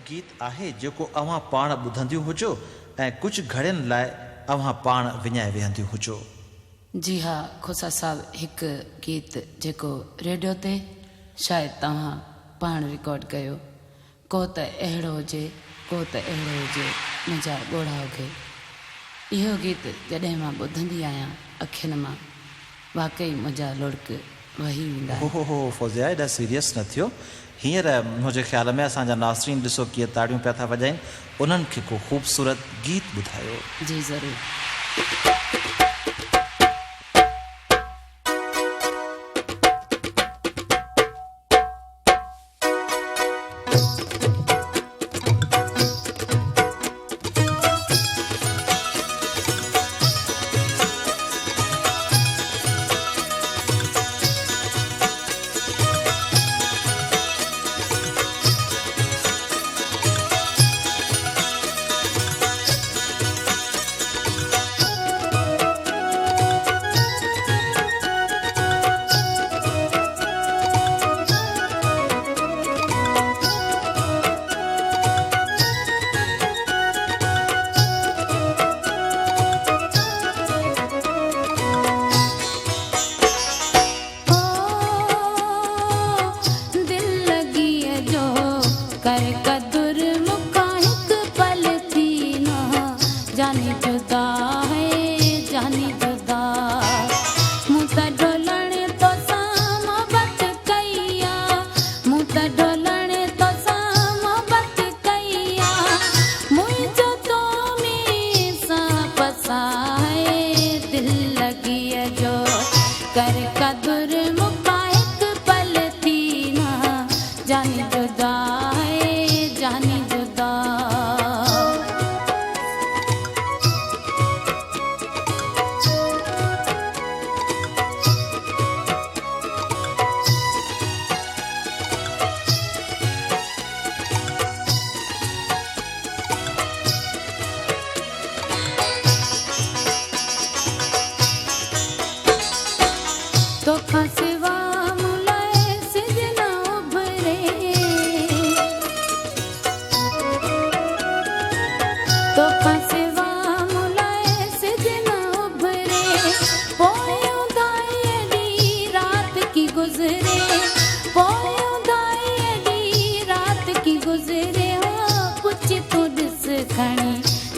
गीत आहे जेको अवां पाण ॿुधंदियूं हुजो ऐं कुझु घड़ियुनि लाइ अवां पाण विञाए वेहंदियूं हुजो। जी हाँ खोसा साहब, हिकु गीत जेको रेडियो ते शायदि तव्हां पाण रिकॉर्ड कयो, को त अहिड़ो हुजे, को त अहिड़ो हुजे मुंहिंजा ॻोढ़ा हुजे। इहो गीत जॾहिं मां ॿुधंदी आहियां अखियुनि मां वाकई मुंहिंजा लुड़क वही वेंदा आहिनि। हो फौज़िया, एॾा सीरियस न थियो। हींअर मुंहिंजे ख़्याल में असांजा नाज़रीन ॾिसो कीअं ताड़ियूं पिया था वॼाइनि, उन्हनि खे को ख़ूबसूरत गीत ॿुधायो। जी ज़रूरु।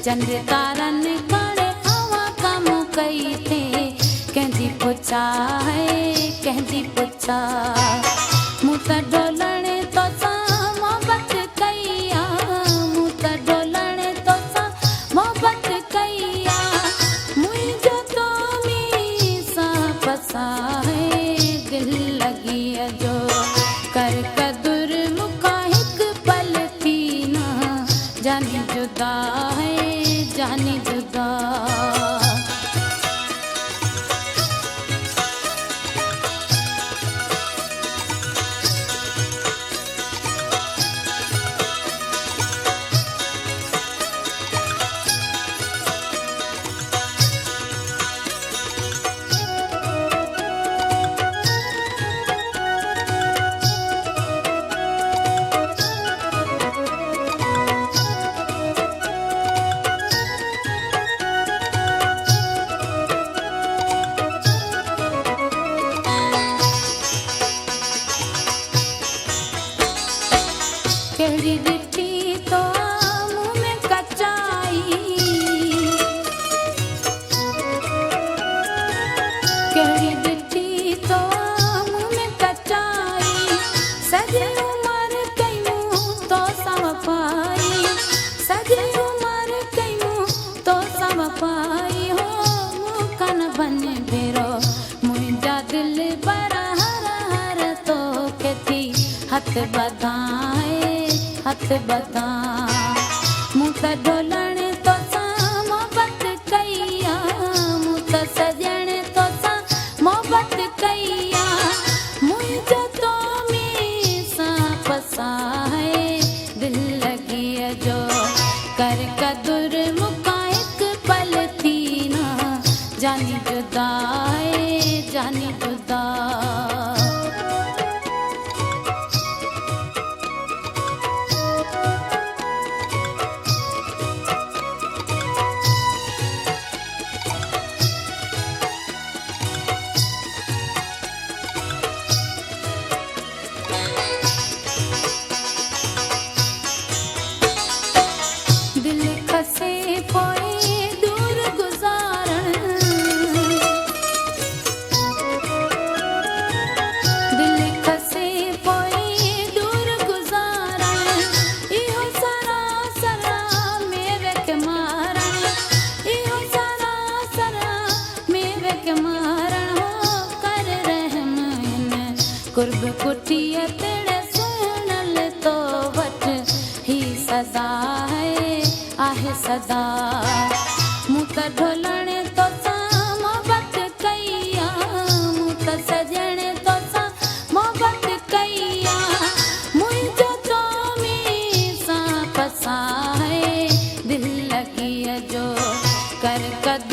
चंद तारन काड़े हवा कम कई थे, कहंदी पुछा है कहंदी पुछा, मूं त डोलण तो सां मोहब्बत कईया, मूं त डोलण तो सां मोहब्बत कईया, मुंहिंजो तो मी सां पसा है दिल लगी जो कर कदुर मुका हिक पल थी ना जानी जुदा है जानी जुदा। केड़ी डिठी तो मुँह में कचाई, केड़ी डिठी तो मुँह में कचाई, सजी उमर कई मुँह तो सव पाई, सजी उमर कई मुँह तो सव पाई, हो मुँह कन बन भेरो मुंहिंजा दिल बरा हर हर तो के थी हथ बधाए हथ बता, मूं त डोलण तो सां मोहब्बत कईया, मूं त सजण तो सां मोहब्बत कईया, मुंहिंजो तो मी सां पसा है दिल लगी जो कर कदुर मुका हिक पल थी ना जानी जुदा है जानी जुदा। सदा है आहे सदा मूं त ढोलण तो सां मोहबत कईया मूं त सजण तो सां मोहबत कईया मुंहिंजो तो में सां पसां है दिल लॻीअ जो कर कद